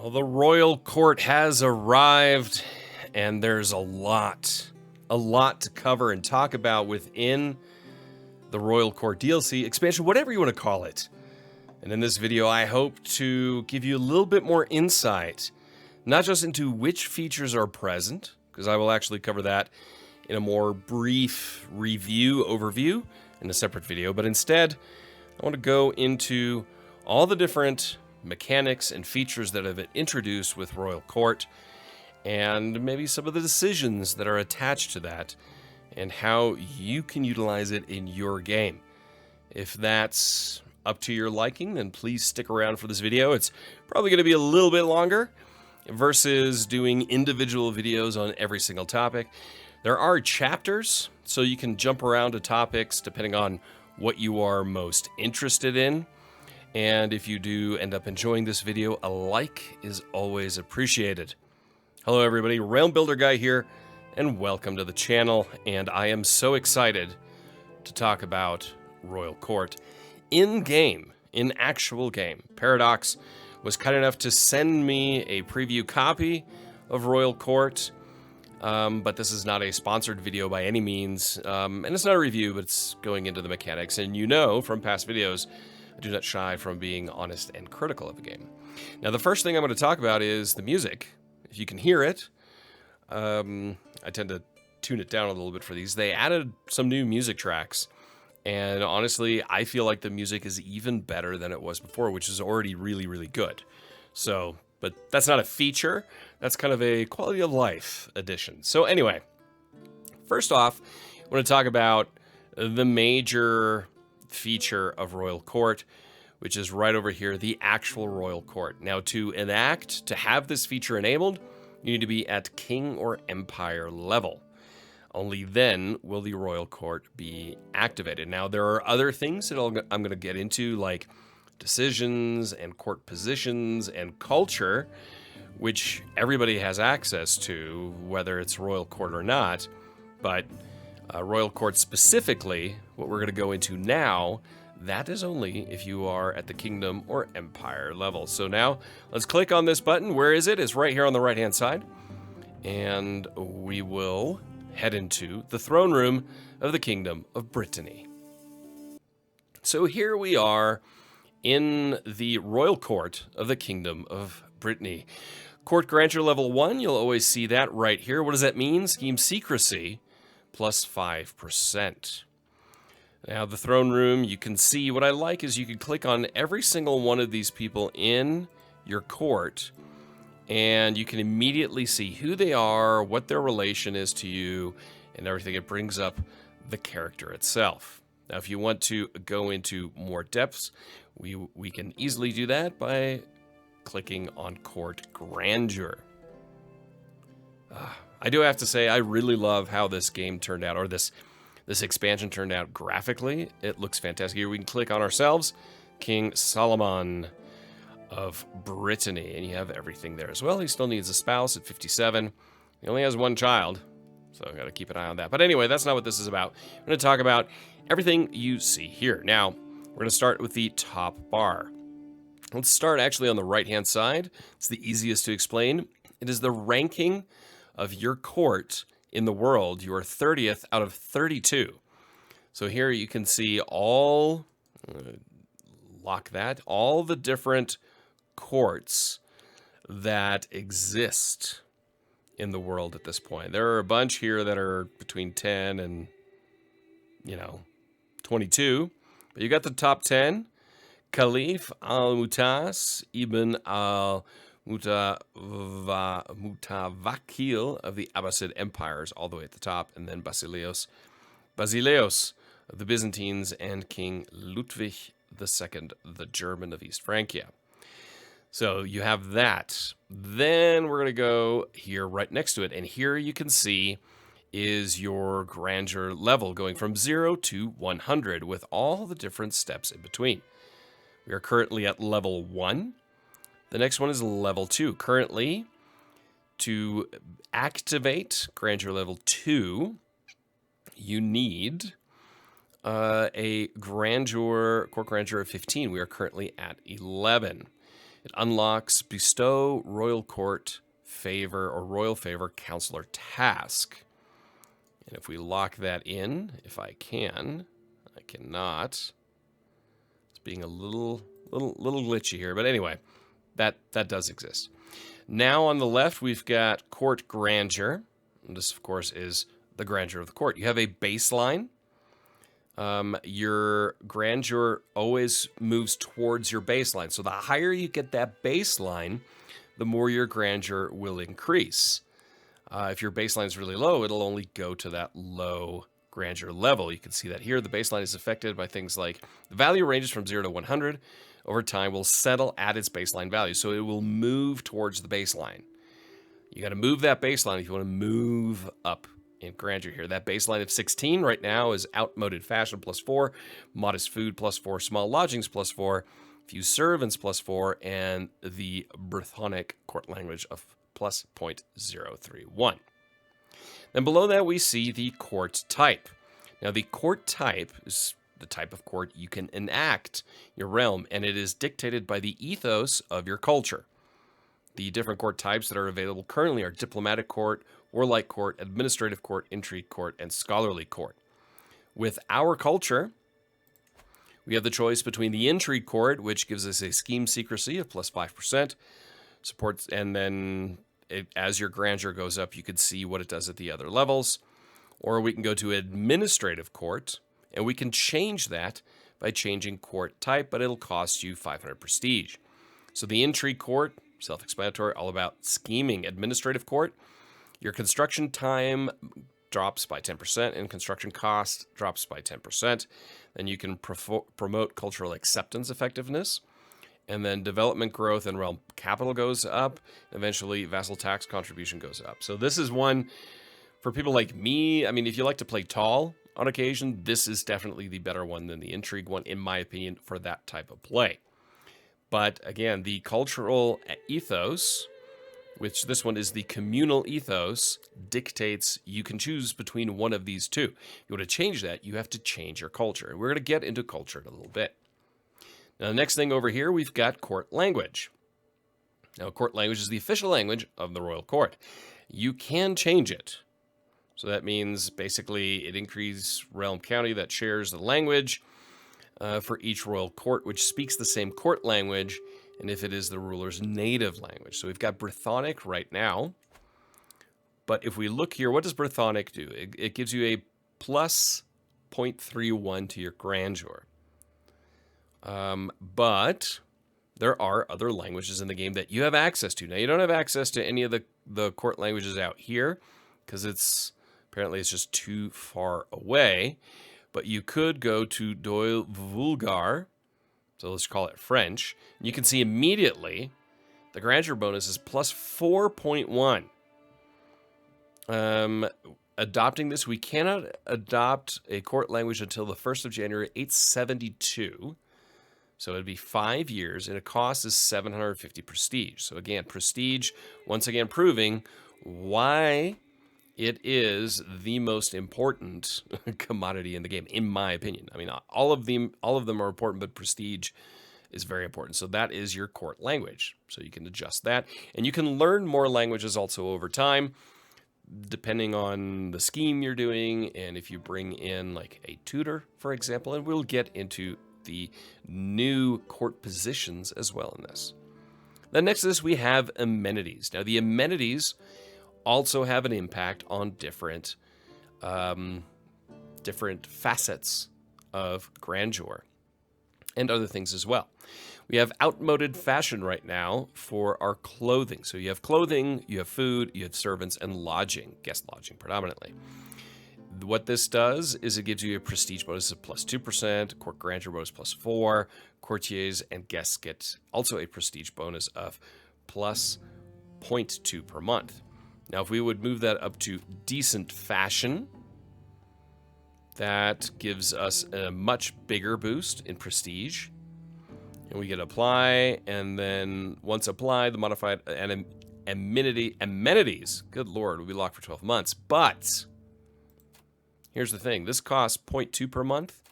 Well, the royal court has arrived, and there's a lot to cover and talk about within the royal court DLC expansion, whatever you want to call it. And in this video, I hope to give you a little bit more insight, not just into which features are present, because I will actually cover that in a more brief overview in a separate video, but instead, I want to go into all the different mechanics and features that have been introduced with Royal Court, and maybe some of the decisions that are attached to that, and how you can utilize it in your game. If that's up to your liking, then please stick around for this video. It's probably going to be a little bit longer versus doing individual videos on every single topic. There are chapters, so you can jump around to topics depending on what you are most interested in. And if you do end up enjoying this video, a like is always appreciated. Hello everybody, Realm Builder Guy here, and welcome to the channel. And I am so excited to talk about Royal Court. In-game, in actual game, Paradox was kind enough to send me a preview copy of Royal Court, but this is not a sponsored video by any means, and it's not a review, but it's going into the mechanics. And you know from past videos, I do not shy from being honest and critical of the game. Now, the first thing I'm going to talk about is the music. If you can hear it, I tend to tune it down a little bit for these. They added some new music tracks, and honestly, I feel like the music is even better than it was before, which is already really, really good. So, but that's not a feature. That's kind of a quality of life addition. So anyway, first off, I want to talk about the major feature of Royal Court, which is right over here, the actual Royal Court. Now, to have this feature enabled, you need to be at King or Empire level. Only then will the Royal Court be activated. Now, there are other things that I'm going to get into, like decisions and court positions and culture, which everybody has access to, whether it's Royal Court or not. But Royal Court specifically, what we're going to go into now, that is only if you are at the Kingdom or Empire level. So now, let's click on this button. Where is it? It's right here on the right-hand side. And we will head into the throne room of the Kingdom of Brittany. So here we are in the Royal Court of the Kingdom of Brittany. Court Grandeur level 1, you'll always see that right here. What does that mean? Scheme secrecy plus 5%. Now the throne room, you can see, what I like is you can click on every single one of these people in your court, and you can immediately see who they are, what their relation is to you, and everything. It brings up the character itself. Now, if you want to go into more depths, we can easily do that by clicking on Court Grandeur. I do have to say, I really love how this game turned out, or this expansion turned out graphically. It looks fantastic. Here we can click on ourselves, King Solomon of Brittany, and you have everything there as well. He still needs a spouse at 57. He only has one child, so I've got to keep an eye on that. But anyway, that's not what this is about. I'm going to talk about everything you see here. Now, we're going to start with the top bar. Let's start actually on the right-hand side. It's the easiest to explain. It is the ranking of your court in the world. You are 30th out of 32. So here you can see all, lock that, all the different courts that exist in the world at this point. There are a bunch here that are between 10 and, 22. But you got the top 10. Caliph al-Mutas ibn al-Mutawakil of the Abbasid empires, all the way at the top, and then Basileus of the Byzantines, and King Ludwig II, the German of East Francia. So you have that. Then we're going to go here right next to it, and here you can see is your grandeur level going from 0 to 100 with all the different steps in between. We are currently at level 1. The next one is level 2. Currently, to activate Grandeur level 2, you need a Court Grandeur of 15. We are currently at 11. It unlocks bestow royal court favor or royal favor counselor task. And if we lock that in, if I can, I cannot. It's being a little glitchy here, but anyway, that does exist. Now on the left, we've got court grandeur. And this, of course, is the grandeur of the court. You have a baseline. Your grandeur always moves towards your baseline. So the higher you get that baseline, the more your grandeur will increase. If your baseline is really low, it'll only go to that low grandeur level. You can see that here. The baseline is affected by things like the value ranges from 0 to 100. Over time, will settle at its baseline value. So it will move towards the baseline. You got to move that baseline if you want to move up in grandeur here. That baseline of 16 right now is outmoded fashion +4, modest food +4, small lodgings +4, few servants +4, and the Brythonic court language of +0.031. Then below that we see the court type. Now the court type is the type of court you can enact your realm, and it is dictated by the ethos of your culture. The different court types that are available currently are diplomatic court, warlike court, administrative court, intrigue court, and scholarly court. With our culture, we have the choice between the intrigue court, which gives us a scheme secrecy of +5%, supports, and then as your grandeur goes up, you can see what it does at the other levels. Or we can go to administrative court, and we can change that by changing court type, but it'll cost you 500 prestige. So the intrigue court, self-explanatory, all about scheming. Administrative court, your construction time drops by 10% and construction cost drops by 10%. Then you can promote cultural acceptance effectiveness. And then development growth and realm capital goes up. Eventually, vassal tax contribution goes up. So this is one for people like me. I mean, if you like to play tall on occasion, this is definitely the better one than the intrigue one, in my opinion, for that type of play. But again, the cultural ethos, which this one is the communal ethos, dictates you can choose between one of these two. If you want to change that, you have to change your culture. And we're going to get into culture in a little bit. Now, the next thing over here, we've got court language. Now, court language is the official language of the royal court. You can change it. So that means basically it increases realm county that shares the language for each royal court, which speaks the same court language, and if it is the ruler's native language. So we've got Brythonic right now. But if we look here, what does Brythonic do? It gives you a plus 0.31 to your grandeur. But there are other languages in the game that you have access to. Now, you don't have access to any of the court languages out here because apparently it's just too far away. But you could go to Doyle Vulgar, so let's call it French. And you can see immediately the grandeur bonus is plus 4.1. Adopting this, we cannot adopt a court language until the 1st of January, 872. So it'd be 5 years, and it cost is 750 prestige. So again, prestige, once again, proving why it is the most important commodity in the game, in my opinion. I mean, all of them are important, but prestige is very important. So that is your court language. So you can adjust that, and you can learn more languages also over time, depending on the scheme you're doing, and if you bring in like a tutor, for example. And we'll get into the new court positions as well in this. Then next to this, we have amenities. Now, the amenities also have an impact on different facets of grandeur and other things as well. We have outmoded fashion right now for our clothing. So you have clothing, you have food, you have servants, and lodging, guest lodging predominantly. What this does is it gives you a prestige bonus of plus 2%, court grandeur bonus plus 4, courtiers and guests get also a prestige bonus of plus 0.2 per month. Now, if we would move that up to decent fashion, that gives us a much bigger boost in prestige. And we can apply, and then once applied, the modified amenities, good Lord, will be locked for 12 months. But here's the thing. This costs 0.2 per month.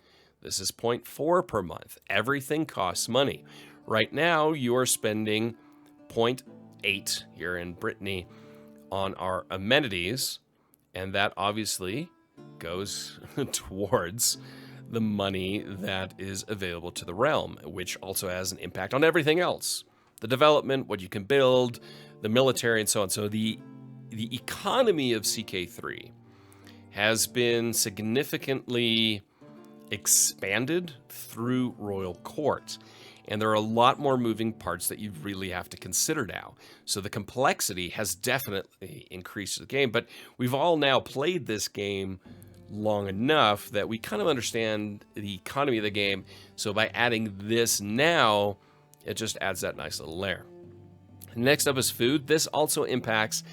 This is 0.4 per month. Everything costs money. Right now, you are spending 0.8 here in Brittany on our amenities, and that obviously goes towards the money that is available to the realm, which also has an impact on everything else. The development, what you can build, the military, and so on. So the economy of CK3 has been significantly expanded through Royal Court. And there are a lot more moving parts that you really have to consider now. So the complexity has definitely increased the game, but we've all now played this game long enough that we kind of understand the economy of the game. So by adding this now, it just adds that nice little layer. Next up is food. This also impacts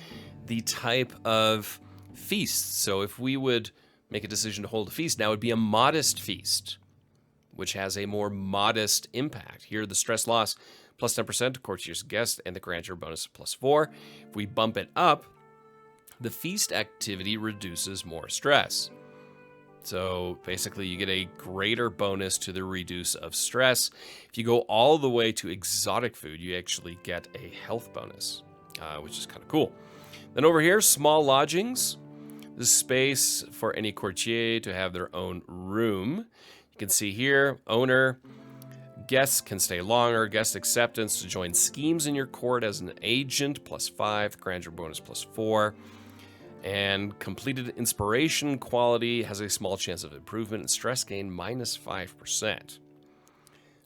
the type of feast. So if we would make a decision to hold a feast, now it would be a modest feast, which has a more modest impact. Here, the stress loss plus 10%, courtier's guest, and the grandeur bonus plus 4. If we bump it up, the feast activity reduces more stress. So basically, you get a greater bonus to the reduce of stress. If you go all the way to exotic food, you actually get a health bonus, which is kind of cool. Then over here, small lodgings. This is space for any courtier to have their own room. You can see here, owner, guests can stay longer, guest acceptance to join schemes in your court as an agent, plus 5, grandeur bonus plus 4. And completed inspiration quality has a small chance of improvement and stress gain minus 5%.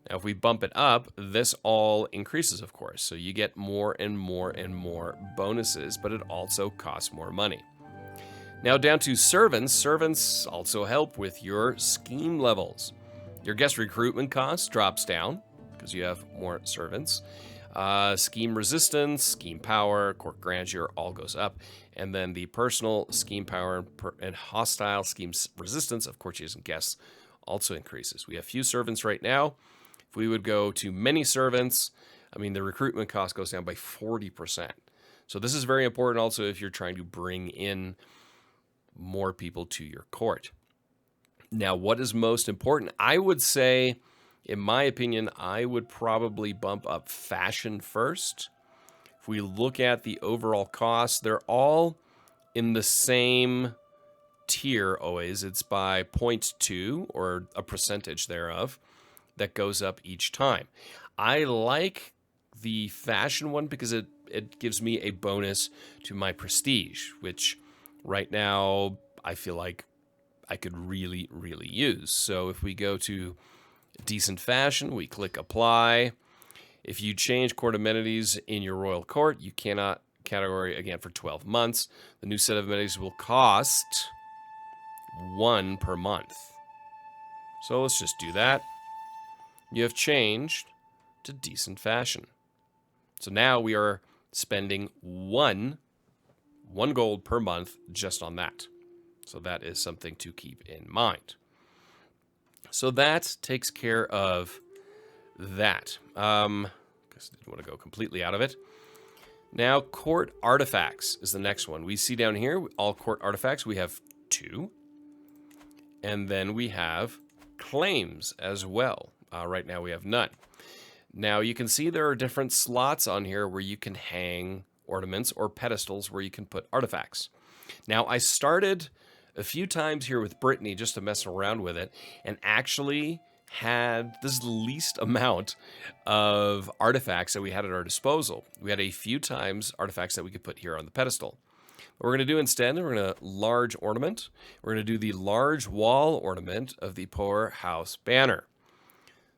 Now, if we bump it up, this all increases, of course. So you get more and more and more bonuses, but it also costs more money. Now down to servants. Servants also help with your scheme levels. Your guest recruitment cost drops down because you have more servants. Scheme resistance, scheme power, court grandeur all goes up. And then the personal scheme power and hostile scheme resistance of courtiers and guests also increases. We have few servants right now. If we would go to many servants, I mean, the recruitment cost goes down by 40%. So this is very important also if you're trying to bring in more people to your court. Now, what is most important? I would say, in my opinion, I would probably bump up fashion first. If we look at the overall cost, they're all in the same tier always. It's by 0.2 or a percentage thereof that goes up each time. I like the fashion one because it gives me a bonus to my prestige, which right now I feel like I could really, really use. So if we go to decent fashion, we click apply. If you change court amenities in your royal court, you cannot category again for 12 months. The new set of amenities will cost 1 per month. So let's just do that. You have changed to decent fashion. So now we are spending one gold per month just on that. So that is something to keep in mind. So that takes care of that. Because I didn't want to go completely out of it. Now, court artifacts is the next one. We see down here, all court artifacts, we have 2. And then we have claims as well. Right now we have none. Now you can see there are different slots on here where you can hang ornaments or pedestals where you can put artifacts. Now I started a few times here with Brittany just to mess around with it and actually had this is the least amount of artifacts that we had at our disposal. We had a few times artifacts that we could put here on the pedestal. What we're going to do instead, we're going to large ornament. We're going to do the large wall ornament of the poorhouse banner.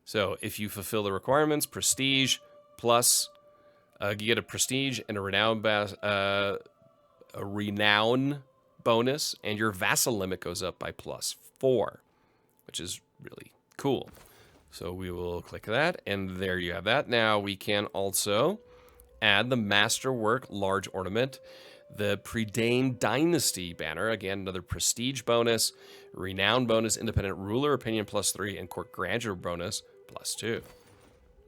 So if you fulfill the requirements, prestige plus, you get a prestige and a renown bonus, and your vassal limit goes up by +4, which is really cool. So we will click that, and there you have that. Now we can also add the masterwork large ornament, the Predane Dynasty banner, again, another prestige bonus, renown bonus, independent ruler opinion +3, and court grandeur bonus +2.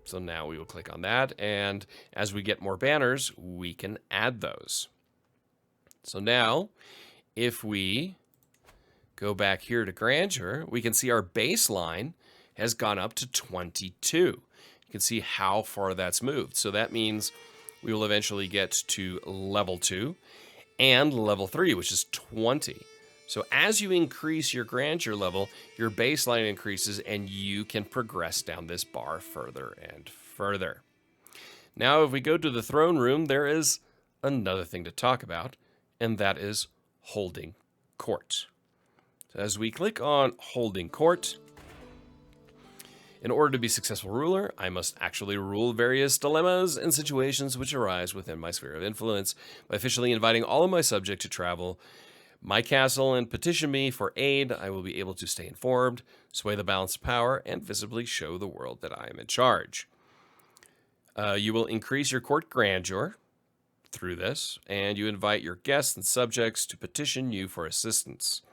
So now we will click on that, and as we get more banners, we can add those. So now, if we go back here to Grandeur, we can see our baseline has gone up to 22. You can see how far that's moved. So that means we will eventually get to level 2 and level 3, which is 20. So as you increase your grandeur level, your baseline increases and you can progress down this bar further and further. Now, if we go to the throne room, there is another thing to talk about, and that is holding court. So as we click on holding court, in order to be a successful ruler, I must actually rule various dilemmas and situations which arise within my sphere of influence by officially inviting all of my subjects to travel my castle and petition me for aid. I will be able to stay informed, sway the balance of power, and visibly show the world that I am in charge. You will increase your court grandeur through this, and you invite your guests and subjects to petition you for assistance.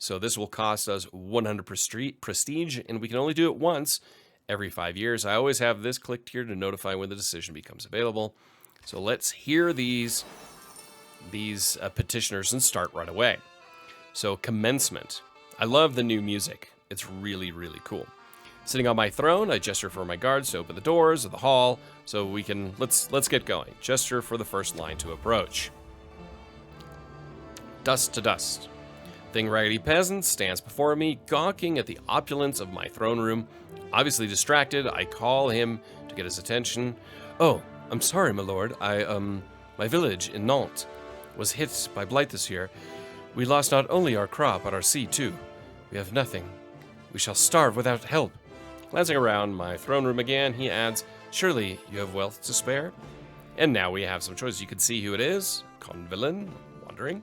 So this will cost us 100 prestige, and we can only do it once every 5 years. I always have this clicked here to notify when the decision becomes available. So let's hear these petitioners and start right away. So commencement. I love the new music. It's really, really cool. Sitting on my throne, I gesture for my guards to open the doors of the hall so we can, let's get going. Gesture for the first line to approach. Dust to dust. Thing Raggedy Peasant stands before me, gawking at the opulence of my throne room. Obviously distracted, I call him to get his attention. Oh, I'm sorry, my lord. My village in Nantes was hit by blight this year. We lost not only our crop, but our seed too. We have nothing. We shall starve without help. Glancing around my throne room again, he adds, surely you have wealth to spare? And now we have some choices. You can see who it is. Convillain, wondering.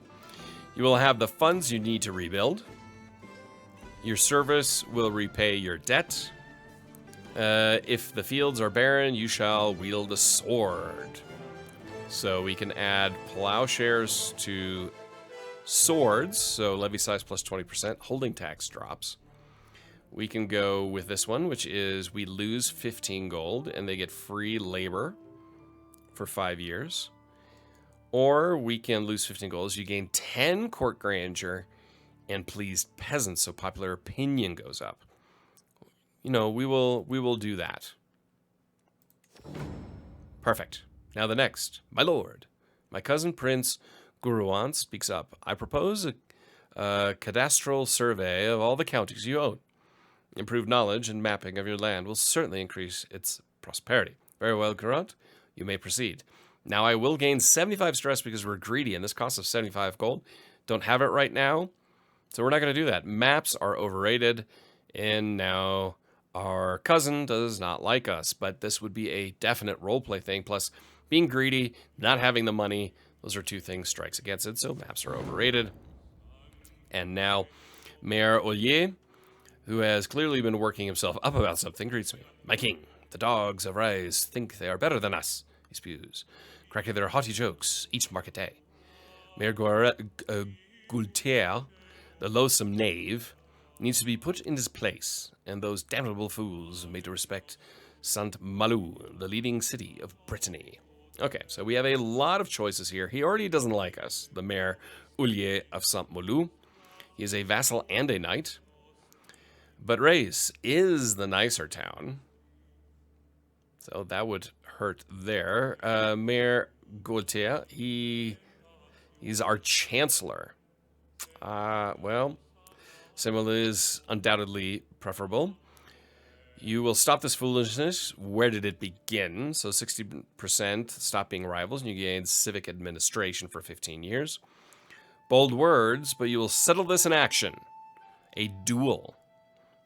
You will have the funds you need to rebuild. Your service will repay your debt. If the fields are barren, you shall wield a sword. So we can add plowshares to swords. So levy size plus 20%. Holding tax drops. We can go with this one, which is we lose 15 gold and they get free labor for 5 years. Or we can lose 15 gold as you gain 10 court grandeur and pleased peasants, so popular opinion goes up. You know, we will do that. Perfect. Now the next. My lord, my cousin Prince Guruan speaks up. I propose a cadastral survey of all the counties you own. Improved knowledge and mapping of your land will certainly increase its prosperity. Very well, Gurant. You may proceed. Now, I will gain 75 stress because we're greedy, and this costs us 75 gold. Don't have it right now, so we're not going to do that. Maps are overrated, and now our cousin does not like us, but this would be a definite roleplay thing. Plus, being greedy, not having the money, those are two things strikes against it, so maps are overrated. And now, Mayor Ollier, who has clearly been working himself up about something, greets me. My king, the dogs of Rise think they are better than us, he spews, cracking their haughty jokes each market day. Mayor Gualtier, the loathsome knave, needs to be put in his place, and those damnable fools made to respect Saint-Malo, the leading city of Brittany. Okay, so we have a lot of choices here. He already doesn't like us, the Mayor Ollier of Saint-Malo. He is a vassal and a knight. But Reis is the nicer town. So that would hurt there. Mayor Gaultier, he's our chancellor. Well, Samuel is undoubtedly preferable. You will stop this foolishness. Where did it begin? So 60% stop being rivals, and you gain civic administration for 15 years. Bold words, but you will settle this in action. A duel.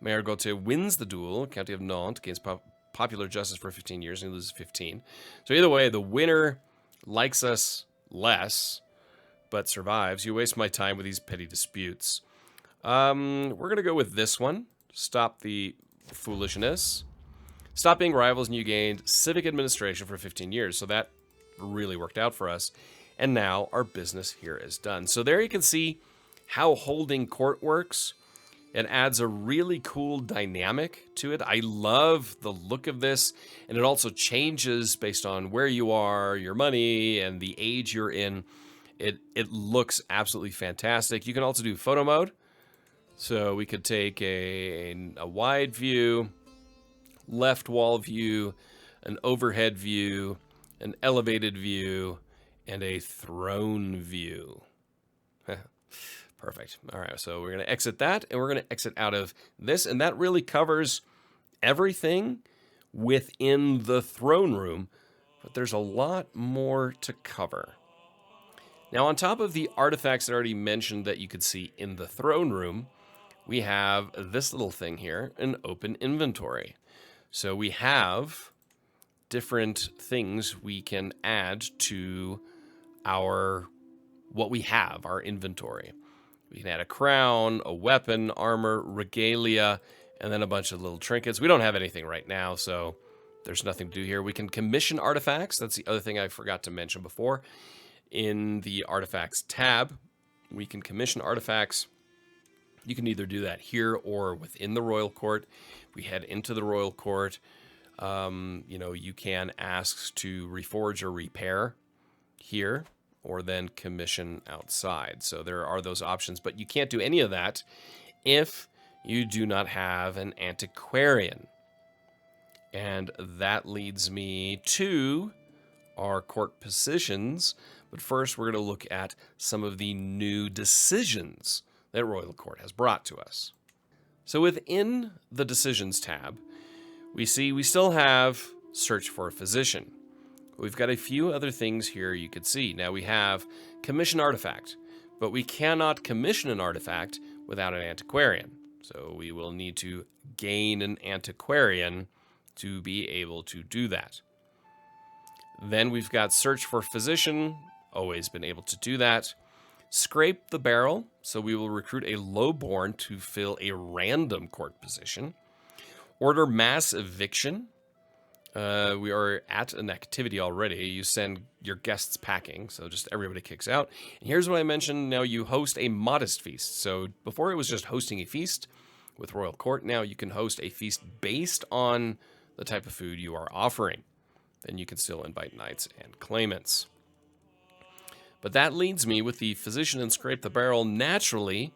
Mayor Gaultier wins the duel. County of Nantes gains popular justice for 15 years, and he loses 15. So either way, the winner likes us less, but survives. You waste my time with these petty disputes. We're going to go with this one. Stop the foolishness. Stop being rivals, and you gained civic administration for 15 years. So that really worked out for us. And now our business here is done. So there you can see how holding court works. It adds a really cool dynamic to it. I love the look of this, and it also changes based on where you are, your money, and the age you're in. It looks absolutely fantastic. You can also do photo mode. So we could take a wide view, left wall view, an overhead view, an elevated view, and a throne view. Perfect. All right, so we're going to exit that, and we're going to exit out of this, and that really covers everything within the throne room, but there's a lot more to cover. Now, on top of the artifacts that I already mentioned that you could see in the throne room, we have this little thing here, an open inventory. So we have different things we can add to what we have, our inventory. We can add a crown, a weapon, armor, regalia, and then a bunch of little trinkets. We don't have anything right now, so there's nothing to do here. We can commission artifacts. That's the other thing I forgot to mention before. In the artifacts tab, we can commission artifacts. You can either do that here or within the royal court. We head into the royal court. You can ask to reforge or repair here, or then commission outside. So there are those options, but you can't do any of that if you do not have an antiquarian. And that leads me to our court positions. But first, we're going to look at some of the new decisions that Royal Court has brought to us. So within the Decisions tab, we see we still have Search for a Physician. We've got a few other things here you could see. Now we have Commission Artifact, but we cannot commission an artifact without an antiquarian. So we will need to gain an antiquarian to be able to do that. Then we've got Search for Physician, always been able to do that. Scrape the Barrel, so we will recruit a lowborn to fill a random court position. Order Mass Eviction. We are at an activity already. You send your guests packing, so just everybody kicks out. And here's what I mentioned. Now you host a modest feast. So before it was just hosting a feast with Royal Court. Now you can host a feast based on the type of food you are offering. Then you can still invite knights and claimants. But that leads me with the Physician and Scrape the Barrel naturally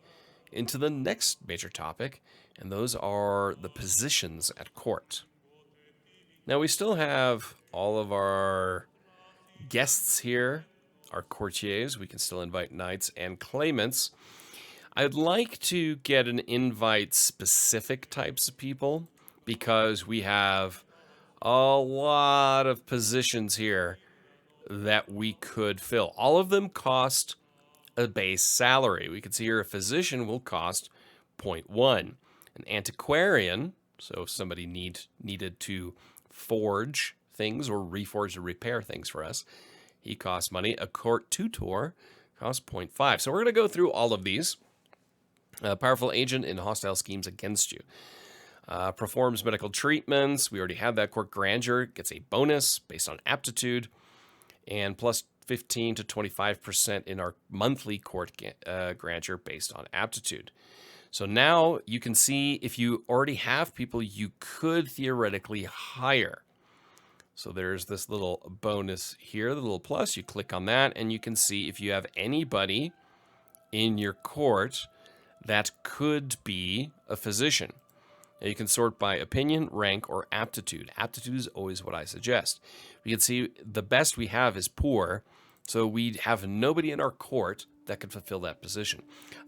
into the next major topic, and those are the positions at court. Now we still have all of our guests here, our courtiers. We can still invite knights and claimants. I'd like to get an invite specific types of people because we have a lot of positions here that we could fill. All of them cost a base salary. We can see here a physician will cost 0.1. An antiquarian, so if somebody needed to forge things or reforge or repair things for us, he costs money. A court tutor costs 0.5. So we're going to go through all of these. Powerful agent in hostile schemes against you. Performs medical treatments. We already have that. Court Grandeur gets a bonus based on aptitude. And plus 15 to 25% in our monthly court grandeur based on aptitude. So now you can see if you already have people you could theoretically hire. So there's this little bonus here, the little plus. You click on that and you can see if you have anybody in your court that could be a physician. Now you can sort by opinion, rank, or aptitude. Aptitude is always what I suggest. We can see the best we have is poor, so we have nobody in our court that could fulfill that position.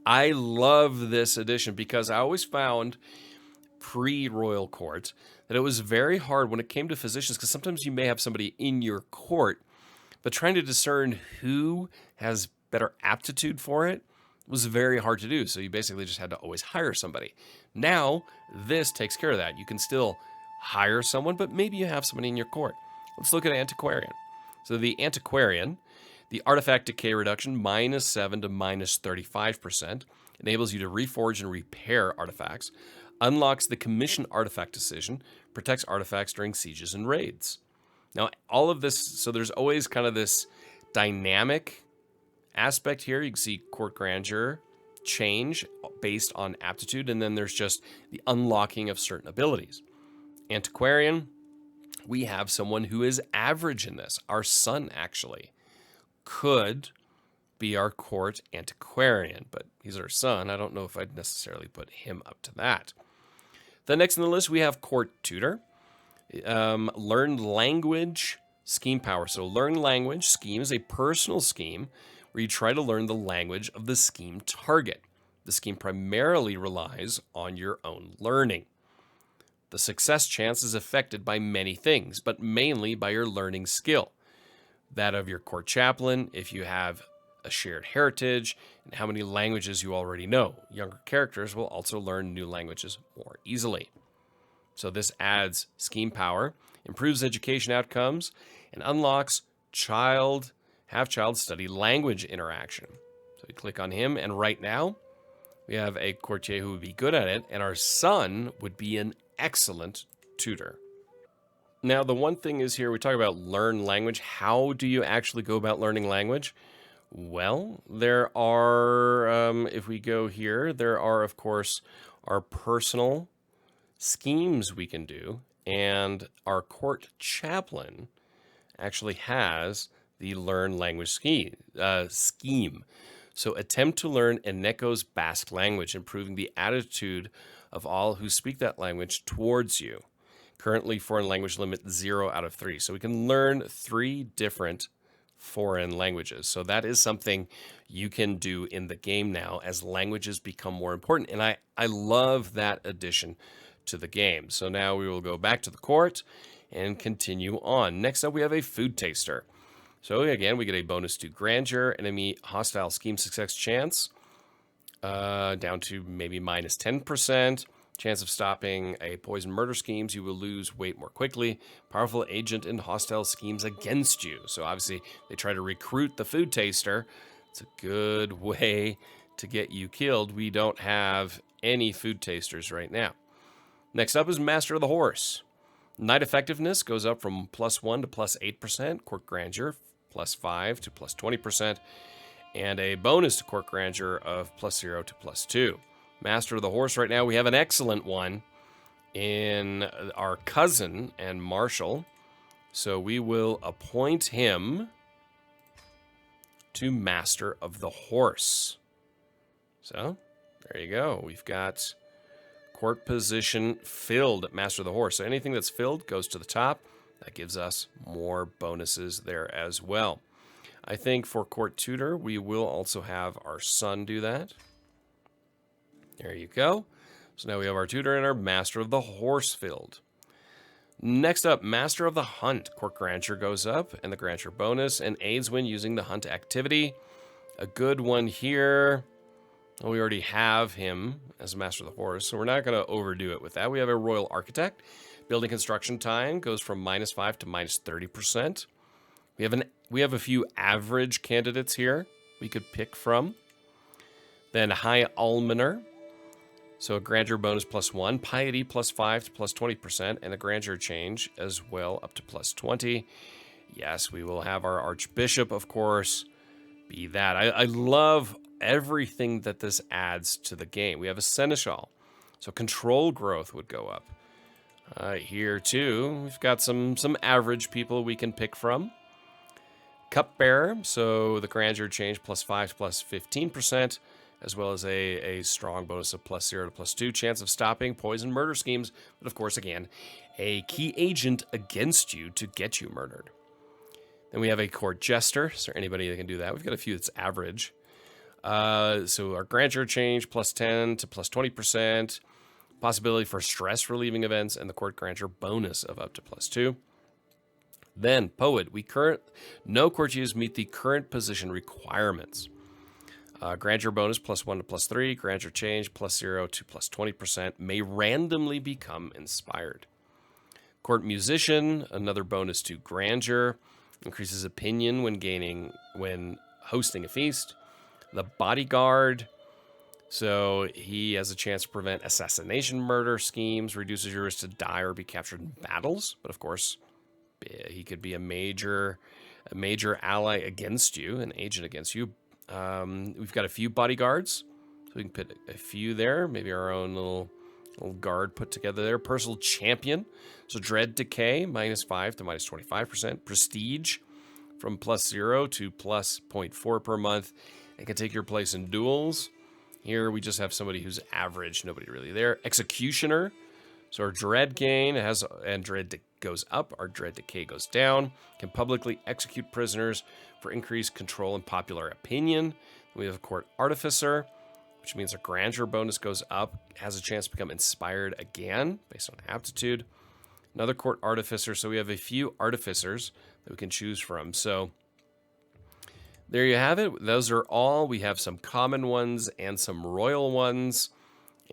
I love this edition because I always found pre-Royal Court that it was very hard when it came to physicians, because sometimes you may have somebody in your court, but trying to discern who has better aptitude for it was very hard to do. So you basically just had to always hire somebody. Now, this takes care of that. You can still hire someone, but maybe you have somebody in your court. Let's look at Antiquarian. So the Antiquarian, the artifact decay reduction, -7 to -35%, enables you to reforge and repair artifacts, unlocks the commission artifact decision, protects artifacts during sieges and raids. Now, all of this, so there's always kind of this dynamic aspect here. You can see Court Grandeur change based on aptitude, and then there's just the unlocking of certain abilities. Antiquarian, we have someone who is average in this. Our son actually could be our court antiquarian, but he's our son. I don't know if I'd necessarily put him up to that. The next on the list, we have court tutor. Learn language, scheme power. So learn language, scheme is a personal scheme where you try to learn the language of the scheme target. The scheme primarily relies on your own learning. The success chance is affected by many things, but mainly by your learning skill. That of your court chaplain, if you have a shared heritage, and how many languages you already know. Younger characters will also learn new languages more easily. So this adds scheme power, improves education outcomes, and unlocks have-child study language interaction. So we click on him, and right now, we have a courtier who would be good at it, and our son would be an excellent tutor. Now, the one thing is here, we talk about learn language. How do you actually go about learning language? Well, there are, if we go here, there are, of course, our personal schemes we can do, and our court chaplain actually has the learn language scheme. So attempt to learn Eneco's Basque language, improving the attitude of all who speak that language towards you. Currently, foreign language limit 0 out of 3. So we can learn 3 different foreign languages. So that is something you can do in the game now as languages become more important. And I love that addition to the game. So now we will go back to the court and continue on. Next up, we have a food taster. So again, we get a bonus to Grandeur, enemy hostile scheme success chance, down to maybe minus 10%. Chance of stopping a poison murder schemes, you will lose weight more quickly. Powerful agent in hostile schemes against you. So obviously they try to recruit the food taster. It's a good way to get you killed. We don't have any food tasters right now. Next up is Master of the Horse. Knight effectiveness goes up from +1 to +8%. Court Grandeur +5 to +20%. And a bonus to Court Grandeur of +0 to +2. Master of the Horse right now, we have an excellent one in our cousin and Marshall. So we will appoint him to Master of the Horse. So there you go. We've got court position filled at Master of the Horse. So anything that's filled goes to the top. That gives us more bonuses there as well. I think for court tutor, we will also have our son do that. There you go. So now we have our tutor and our Master of the Horse filled. Next up, Master of the Hunt. Court Grandeur goes up, and the Grandeur bonus, and aids when using the Hunt activity. A good one here. Well, we already have him as Master of the Horse, so we're not going to overdo it with that. We have a Royal Architect. Building construction time goes from -5 to -30%. We have a few average candidates here we could pick from. Then High Almoner. So a Grandeur bonus +1, Piety +5 to +20%, and a Grandeur change as well up to +20. Yes, we will have our Archbishop, of course, be that. I love everything that this adds to the game. We have a Seneschal, so control growth would go up. Here too, we've got some average people we can pick from. Cupbearer, so the Grandeur change +5 to +15%. As well as a strong bonus of +0 to +2. Chance of stopping poison murder schemes. But of course, again, a key agent against you to get you murdered. Then we have a court jester. Is there anybody that can do that? We've got a few that's average. So our Grandeur change +10 to +20%. Possibility for stress relieving events. And the court Grandeur bonus of up to +2. Then poet. No courtiers meet the current position requirements. Grandeur bonus +1 to +3. Grandeur change +0 to +20%. May randomly become inspired. Court musician, another bonus to Grandeur. Increases opinion when hosting a feast. The bodyguard, so he has a chance to prevent assassination murder schemes. Reduces your risk to die or be captured in battles. But of course, he could be a major ally against you, an agent against you. We've got a few bodyguards, so we can put a few there. Maybe our own little guard put together there. Personal champion, so dread decay -5 to -25%. Prestige from +0 to +0.4 per month. It can take your place in duels. Here we just have somebody who's average, nobody really there. Executioner, So our dread gain has, and dread goes up, our dread decay goes down. Can publicly execute prisoners for increased control and popular opinion. We have a court artificer, which means our grandeur bonus goes up, has a chance to become inspired again based on aptitude. Another court artificer, so we have a few artificers that we can choose from. So there you have it. Those are all. We have some common ones and some royal ones,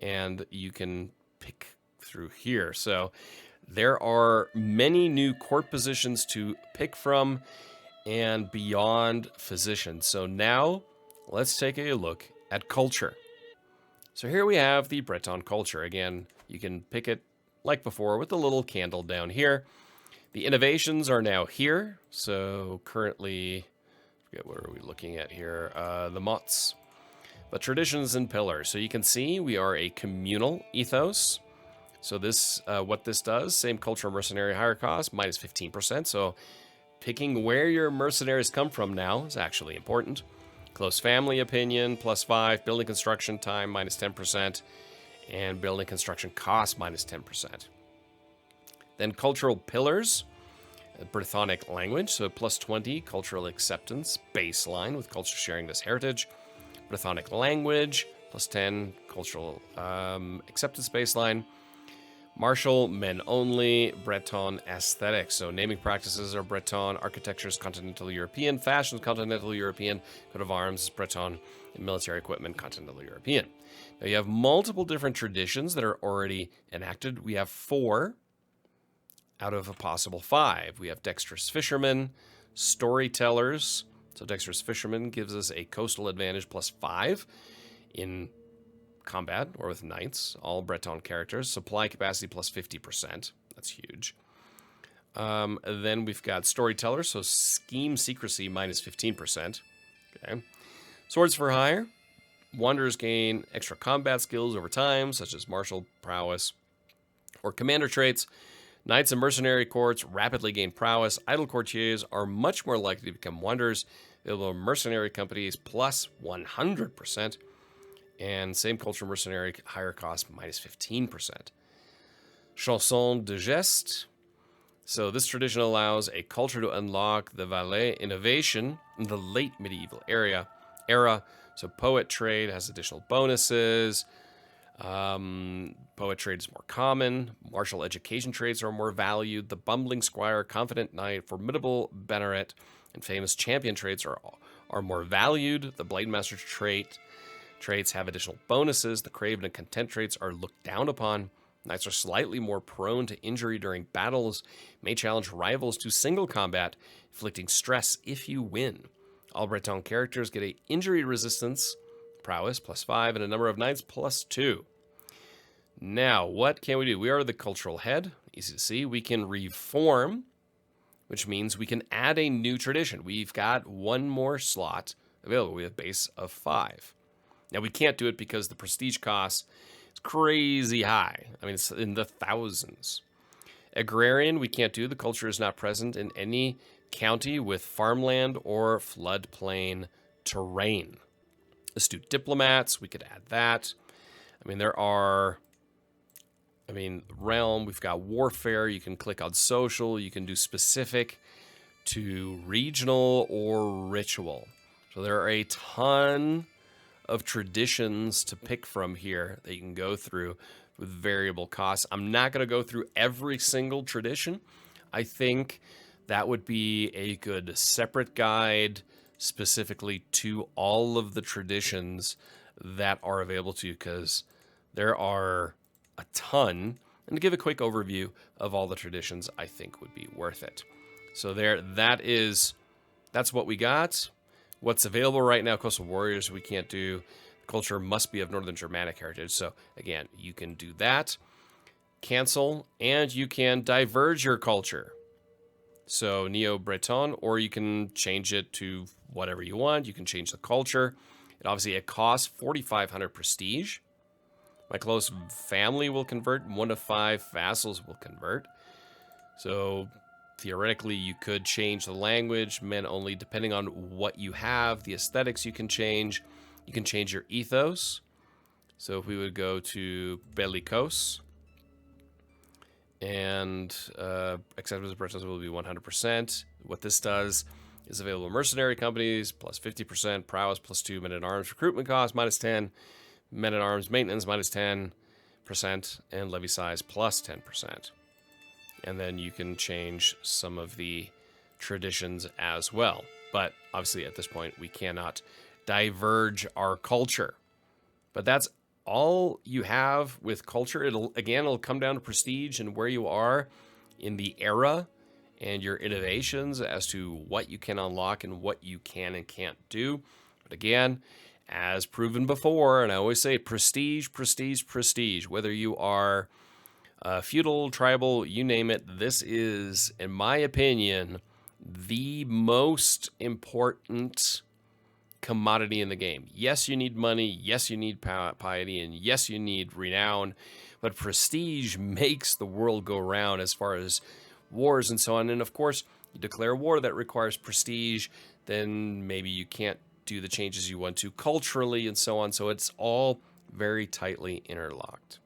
and you can pick through here. So there are many new court positions to pick from and beyond physician. So now let's take a look at culture. So here we have the Breton culture. Again, you can pick it like before with the little candle down here. The innovations are now here. So currently, forget what are we looking at here? The mots. But traditions and pillars. So you can see we are a communal ethos. So this, what this does, same culture mercenary higher cost, minus 15%. So picking where your mercenaries come from now is actually important. Close family opinion, plus 5. Building construction time, minus 10%. And building construction cost, minus 10%. Then cultural pillars, Brythonic language, so plus 20. Cultural acceptance, baseline with culture sharing this heritage. Brythonic language, plus 10. Cultural acceptance baseline. Martial, men only, Breton aesthetics. So naming practices are Breton, architecture is continental European, fashion is continental European, coat of arms is Breton, and military equipment continental European. Now you have multiple different traditions that are already enacted. We have 4 out of a possible 5. We have dexterous fishermen, storytellers. So dexterous fishermen gives us a coastal advantage plus 5 in combat or with knights, all Breton characters. Supply capacity plus 50%. That's huge. Then we've got storytellers, so scheme secrecy minus 15%. Okay. Swords for hire. Wanderers gain extra combat skills over time, such as martial prowess or commander traits. Knights and mercenary courts rapidly gain prowess. Idle courtiers are much more likely to become wanderers. Available mercenary companies plus 100%. And same culture mercenary higher cost minus 15%. Chanson de geste. So this tradition allows a culture to unlock the valet innovation in the late medieval era. So poet trade has additional bonuses. Poet trade is more common. Martial education traits are more valued. The bumbling squire, confident knight, formidable banneret, and famous champion traits are more valued. The blade master traits have additional bonuses. The craven and content traits are looked down upon. Knights are slightly more prone to injury during battles, may challenge rivals to single combat, inflicting stress if you win. All Breton characters get a injury resistance, prowess plus 5, and a number of knights plus 2. Now, what can we do? We are the cultural head. Easy to see. We can reform, which means we can add a new tradition. We've got 1 more slot available. We have a base of 5. Now, we can't do it because the prestige cost is crazy high. I mean, it's in the thousands. Agrarian, we can't do. The culture is not present in any county with farmland or floodplain terrain. Astute diplomats, we could add that. I mean, realm, we've got warfare. You can click on social. You can do specific to regional or ritual. So there are a ton of traditions to pick from here that you can go through with variable costs. I'm not going to go through every single tradition. I think that would be a good separate guide specifically to all of the traditions that are available to you, because there are a ton. And to give a quick overview of all the traditions, I think would be worth it. So that's what we got. What's available right now, Coastal Warriors, we can't do. Culture must be of Northern Germanic heritage. So again, you can do that, cancel, and you can diverge your culture. So Neo-Breton, or you can change it to whatever you want. You can change the culture. It costs 4,500 prestige. My close family will convert. 1 of 5 vassals will convert. So theoretically, you could change the language, men only, depending on what you have. The aesthetics you can change. You can change your ethos. So if we would go to bellicose, and acceptance of purchase will be 100%. What this does is available mercenary companies plus 50%, prowess plus 2, men-at-arms recruitment cost minus 10, men-at-arms maintenance minus 10%, and levy size plus 10%. And then you can change some of the traditions as well. But obviously at this point we cannot diverge our culture. But that's all you have with culture. It'll come down to prestige and where you are in the era and your innovations as to what you can unlock and what you can and can't do. But again, as proven before, and I always say prestige, prestige, prestige, whether you are feudal, tribal, you name it, this is, in my opinion, the most important commodity in the game. Yes, you need money. Yes, you need piety. And yes, you need renown. But prestige makes the world go round as far as wars and so on. And of course, you declare a war that requires prestige, then maybe you can't do the changes you want to culturally and so on. So it's all very tightly interlocked.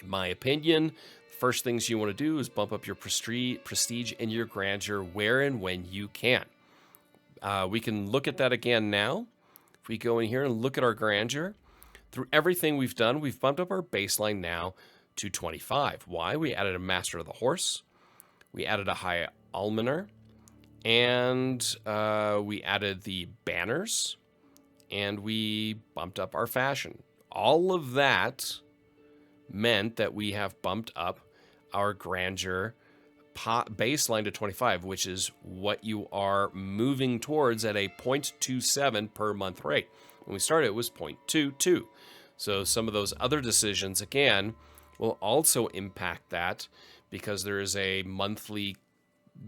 In my opinion, the first things you want to do is bump up your prestige and your grandeur where and when you can. We can look at that again now. If we go in here and look at our grandeur, through everything we've done, we've bumped up our baseline now to 25. Why? We added a Master of the Horse, we added a High Almoner, and we added the banners, and we bumped up our fashion. All of that meant that we have bumped up our grandeur baseline to 25, which is what you are moving towards at a 0.27 per month rate. When we started, it was 0.22. So some of those other decisions, again, will also impact that because there is a monthly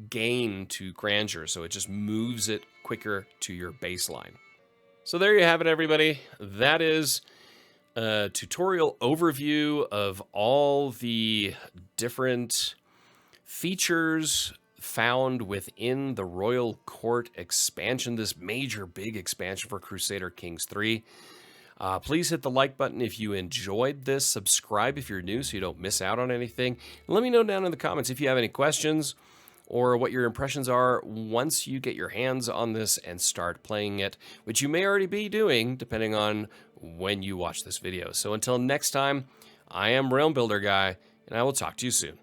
gain to grandeur. So it just moves it quicker to your baseline. So there you have it, everybody. That is a tutorial overview of all the different features found within the Royal Court expansion, this major big expansion for Crusader Kings 3. Please hit the like button if you enjoyed this. Subscribe if you're new so you don't miss out on anything. And let me know down in the comments if you have any questions or what your impressions are once you get your hands on this and start playing it, which you may already be doing depending on when you watch this video. So until next time, I am Realm Builder Guy, and I will talk to you soon.